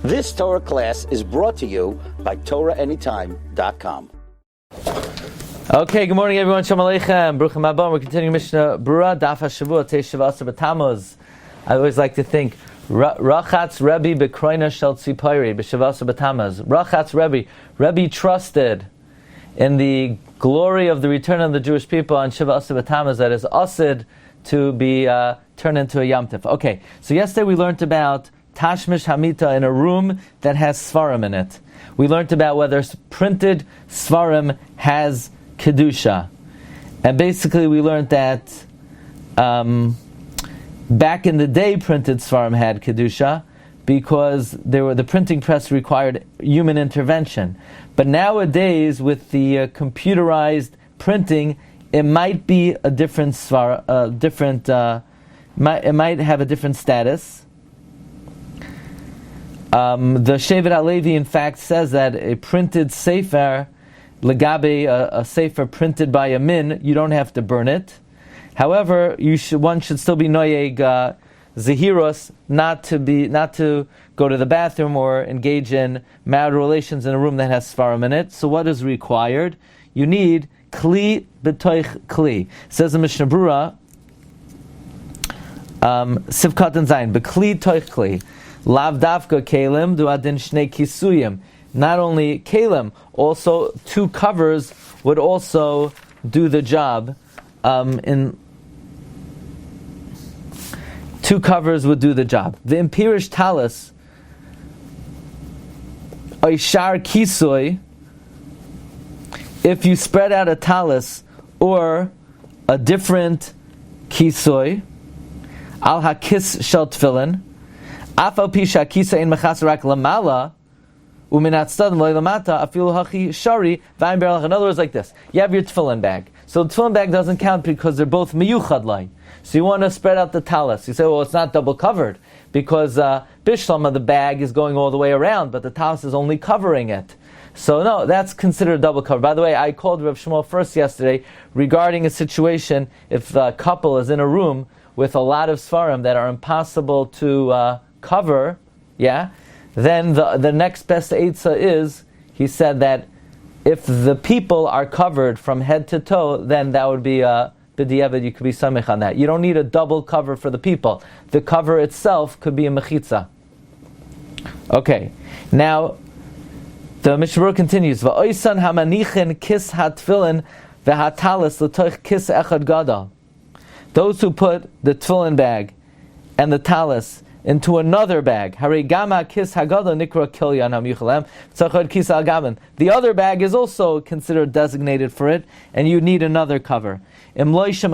This Torah class is brought to you by TorahAnytime.com. Okay, good morning everyone. Shalom Aleichem. Bruchim Abom. We're continuing Mishna Berura, Daf Hashavua, Teish Shavasar B'Tammuz. I always like to think, Rachatz Rebbe B'Kroina Shel Tzipori B'Shavasar B'Tammuz. Rachatz Rebbe trusted in the glory of the return of the Jewish people on Shavasar B'Tammuz that is asid to be turned into a Yom Tif. Okay, so yesterday we learned about Tashmish Hamita in a room that has Svarim in it. We learned about whether printed Svarim has Kedusha. And basically we learned that back in the day printed Svarim had Kedusha because the printing press required human intervention. But nowadays with the computerized printing, it might be a different Svar, it might have a different status. The Shevet HaLevi in fact says that a printed Sefer, Legabe, a Sefer printed by a min, you don't have to burn it. However, one should still be noyeg zehiros, not to go to the bathroom or engage in marital relations in a room that has svarim in it. So what is required? You need kli b'toich kli. Says the Mishna Berura, Sivkat and Zayin, b'kli toich kli. Lav davka kelim du adin shnei kisuyim. Not only kelim, also two covers would also do the job. Two covers would do the job. The imperish talis, oishar kisoy. If you spread out a talis or a different kisoy, al hakis shel tefillin. Afal pisha kisa in mechas rak lamala uminat stadim loylamata afilu hachi shari v'ayim beralach. In other words, like this: you have your tefillin bag. So the tefillin bag doesn't count because they're both miyuchad lai. So you want to spread out the talis. You say, well, it's not double covered because bishlama the bag is going all the way around, but the talis is only covering it. So no, that's considered a double cover. By the way, I called Rav Shmuel first yesterday regarding a situation if the couple is in a room with a lot of svarim that are impossible to cover, then the next best eitzah is, he said that if the people are covered from head to toe, then that would be a b'diavad, you could be samech on that. You don't need a double cover for the people. The cover itself could be a mechitza. Okay, now the Mishna Berura continues, V'oisan hamanichin kis hatfilin v'hatalis l'toich kis echad gadol. Those who put the tefillin bag and the talis into another bag. The other bag is also considered designated for it, and you need another cover. Unless you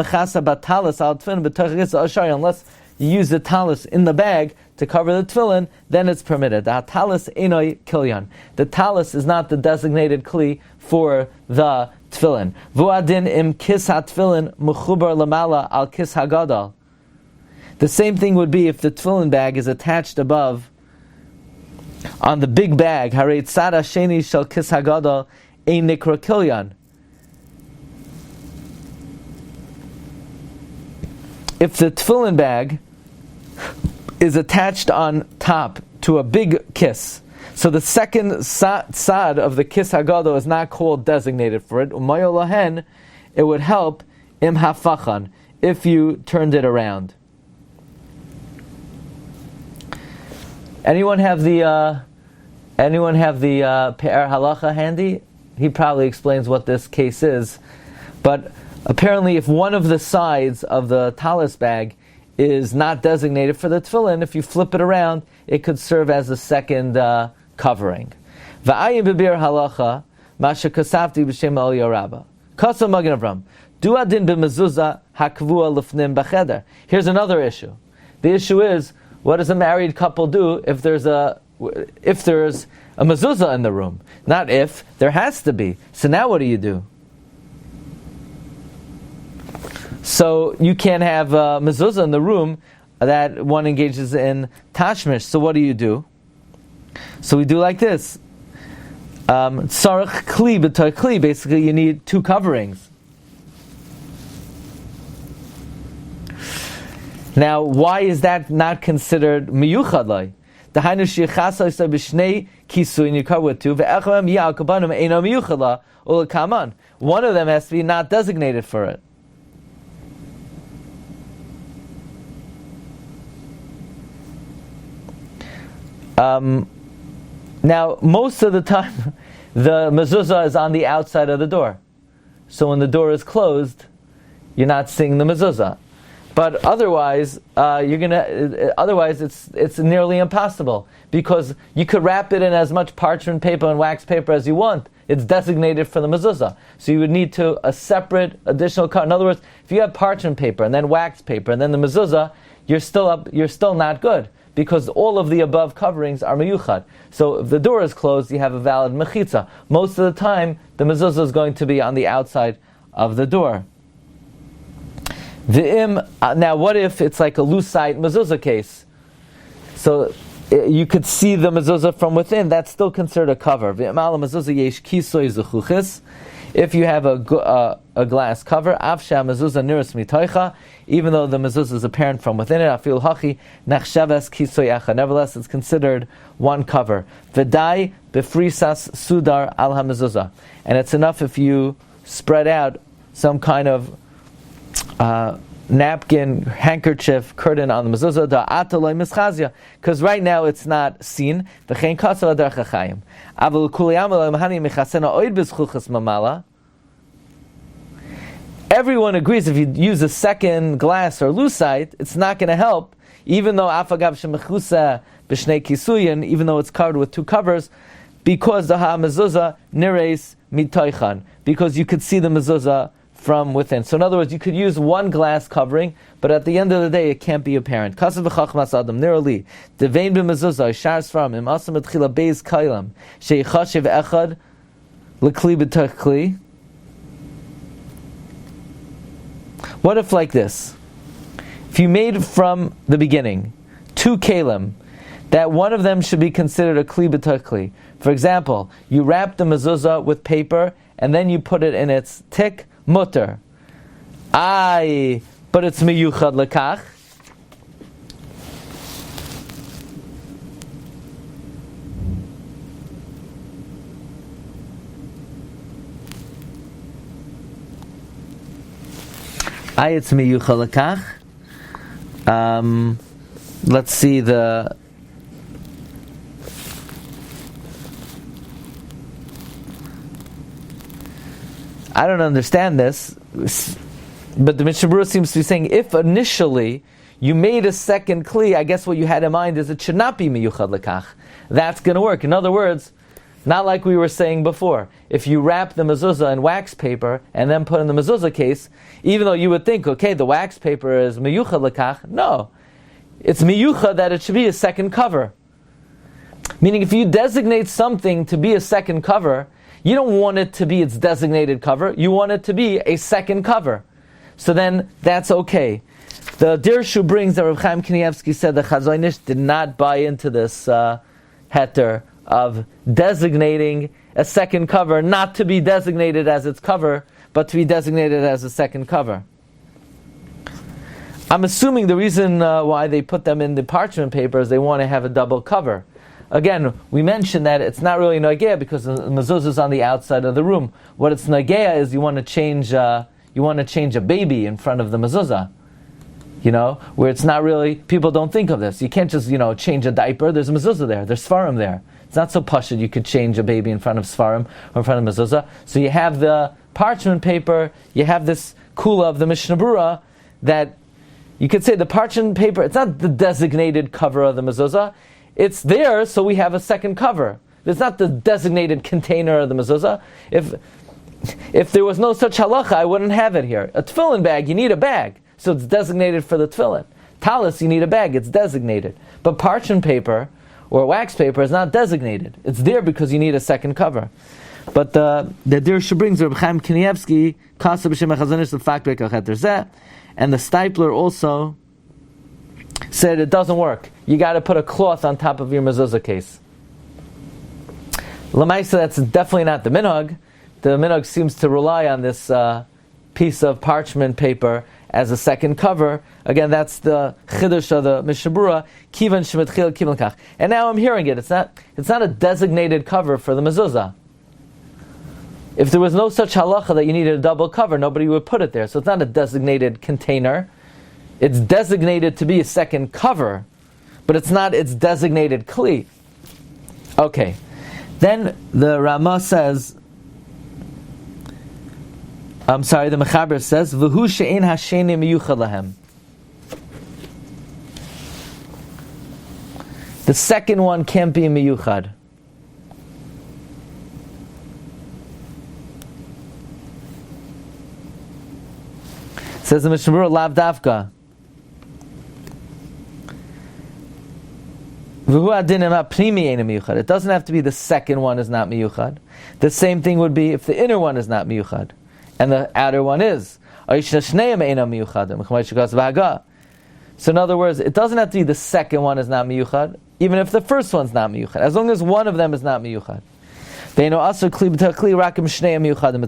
use the talis in the bag to cover the tefillin, then it's permitted. The talis is not the designated kli for the tefillin. The same thing would be if the tefillin bag is attached above on the big bag. Harei tzad hasheni shel kis hagadol ein nikra kilyan. If the tefillin bag is attached on top to a big kiss, so the second tzad of the kis hagadol is not called designated for it. Umayo lahen, it would help im hafachan if you turned it around. Anyone have the Pe'er Halacha handy? He probably explains what this case is. But apparently if one of the sides of the talis bag is not designated for the tefillin, if you flip it around, it could serve as a second covering. V'ayim b'Pe'er Halacha masha kasavti b'shem al Yorabba. Kasam Magen Avram. Du adin b'Mezuzah hakvua lefnim b'cheder. Here's another issue. The issue is, what does a married couple do if there's a mezuzah in the room? Not if, there has to be. So now what do you do? So you can't have a mezuzah in the room that one engages in tashmish. So what do? So we do like this. Tzarech kli b'toy kli. Basically, you need two coverings. Now, why is that not considered miyuchad lai? Dahainu shichasa isay b'shnei kisui, and you cover with two. Ve'echem yal kabanim eino miyuchala ula kaman. One of them has to be not designated for it. Now, most of the time, the mezuzah is on the outside of the door. So when the door is closed, you're not seeing the mezuzah. But otherwise, it's nearly impossible, because you could wrap it in as much parchment paper and wax paper as you want. It's designated for the mezuzah, so you would need a separate additional cover. In other words, if you have parchment paper and then wax paper and then the mezuzah, you're still not good, because all of the above coverings are meyuchad. So if the door is closed, you have a valid mechitza. Most of the time, the mezuzah is going to be on the outside of the door. Now, what if it's like a lucite mezuzah case? So you could see the mezuzah from within. That's still considered a cover. If you have a glass cover, afsha mezuzah niras mitoicha, even though the mezuzah is apparent from within it, afil hachi nachshavas kisoyacha. Nevertheless, it's considered one cover. V'dai befrisas sudar al hamezuzah, and it's enough if you spread out some kind of napkin, handkerchief, curtain on the mezuzah, da'ataloi mischazia, because right now it's not seen. V'chein kasav adar chachayim. Avul kuliyam mahani mechasena oid b'zchuchas mamala. Everyone agrees if you use a second glass or lucite, it's not going to help, even though afagav shemechusa b'shnei kisuyin, even though it's covered with two covers, because the ha-mezuzah nireis mitoichan, because you could see the mezuzah from within. So in other words, you could use one glass covering, but at the end of the day, it can't be apparent. Kasav v'chachmas adam nirali devein b'mezuzah shar svarim im asam etchila beis kailam sheichashiv echad lekli b'tachli. What if like this? If you made from the beginning two kalim, that one of them should be considered a kli b'tachli. For example, you wrap the mezuzah with paper and then you put it in its tick, mutter. But it's miyuchad lekach. It's miyuchad lekach. Let's see the. I don't understand this, but the Mishna Berura seems to be saying if initially you made a second kli, I guess what you had in mind is it should not be miyuchad lekach. That's going to work. In other words, not like we were saying before. If you wrap the mezuzah in wax paper and then put in the mezuzah case, even though you would think, okay, the wax paper is miyuchad lekach, no. It's miyuchad that it should be a second cover. Meaning if you designate something to be a second cover, you don't want it to be its designated cover. You want it to be a second cover. So then, that's okay. The Dirshu brings that Rav Chaim Kanievsky said the Chazon Ish did not buy into this heter of designating a second cover, not to be designated as its cover, but to be designated as a second cover. I'm assuming the reason why they put them in the parchment paper is they want to have a double cover. Again, we mentioned that it's not really nageya because the mezuzah is on the outside of the room. What it's nageya is you want to change a baby in front of the mezuzah. Where it's not really, people don't think of this. You can't just, change a diaper. There's a mezuzah there. There's svarim there. It's not so pashut you could change a baby in front of svarim or in front of mezuzah. So you have the parchment paper, you have this kula of the Mishna Berura that you could say the parchment paper, it's not the designated cover of the mezuzah. It's there, so we have a second cover. It's not the designated container of the mezuzah. If there was no such halacha, I wouldn't have it here. A tefillin bag, you need a bag, so it's designated for the tefillin. Talis, you need a bag, it's designated. But parchment paper or wax paper is not designated. It's there because you need a second cover. But the Dirshu brings Reb Chaim Kanievsky, Kasa b'shem HaChazon Ish l'fak b'kachet zeh, and the Stipler also said it doesn't work. You got to put a cloth on top of your mezuzah case. L'maisa, that's definitely not the minhag. The minhag seems to rely on this piece of parchment paper as a second cover. Again, that's the Chiddush of the Mishna Berura, Kivan Shemitchil Kivan Kach. And now I'm hearing it. It's not a designated cover for the Mezuzah. If there was no such halacha that you needed a double cover, nobody would put it there. So it's not a designated container. It's designated to be a second cover, but it's not its designated kli. Okay. Then the Rama says, the Mechaber says, V'hu she'en hasheni miyuchad lahem. The second one can't be miyuchad. Says the Mishna Berura, lav davka. It doesn't have to be the second one is not miyuchad. The same thing would be if the inner one is not miyuchad and the outer one is. So in other words, it doesn't have to be the second one is not miyuchad, even if the first one's not miyuchad, as long as one of them is not miyuchad. It's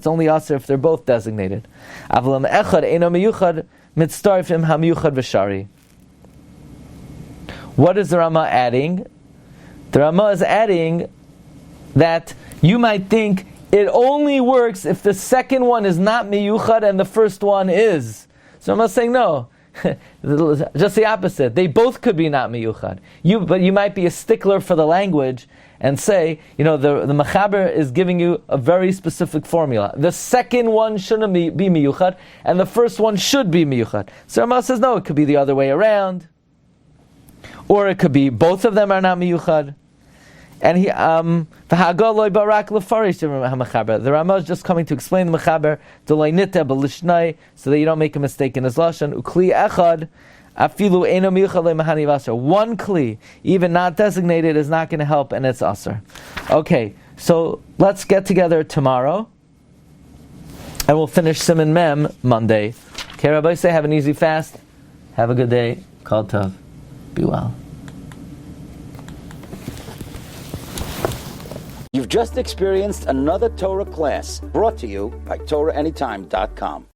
only asur if they're both designated. What is the Rama adding? The Rama is adding that you might think it only works if the second one is not miyuchad and the first one is. So Rama is saying no, just the opposite. They both could be not miyuchad. But you might be a stickler for the language and say, the Mechaber is giving you a very specific formula. The second one shouldn't be miyuchad and the first one should be miyuchad. So Rama says no, it could be the other way around. Or it could be both of them are not miyuchad. And the Rama is just coming to explain the Mechaber so that you don't make a mistake in his lashon. One kli, even not designated, is not going to help, and it's asur. Okay, so let's get together tomorrow, and we'll finish Siman Mem Monday. Okay, Rabbi, say have an easy fast. Have a good day. Kol tov. Be well. You've just experienced another Torah class brought to you by TorahAnytime.com.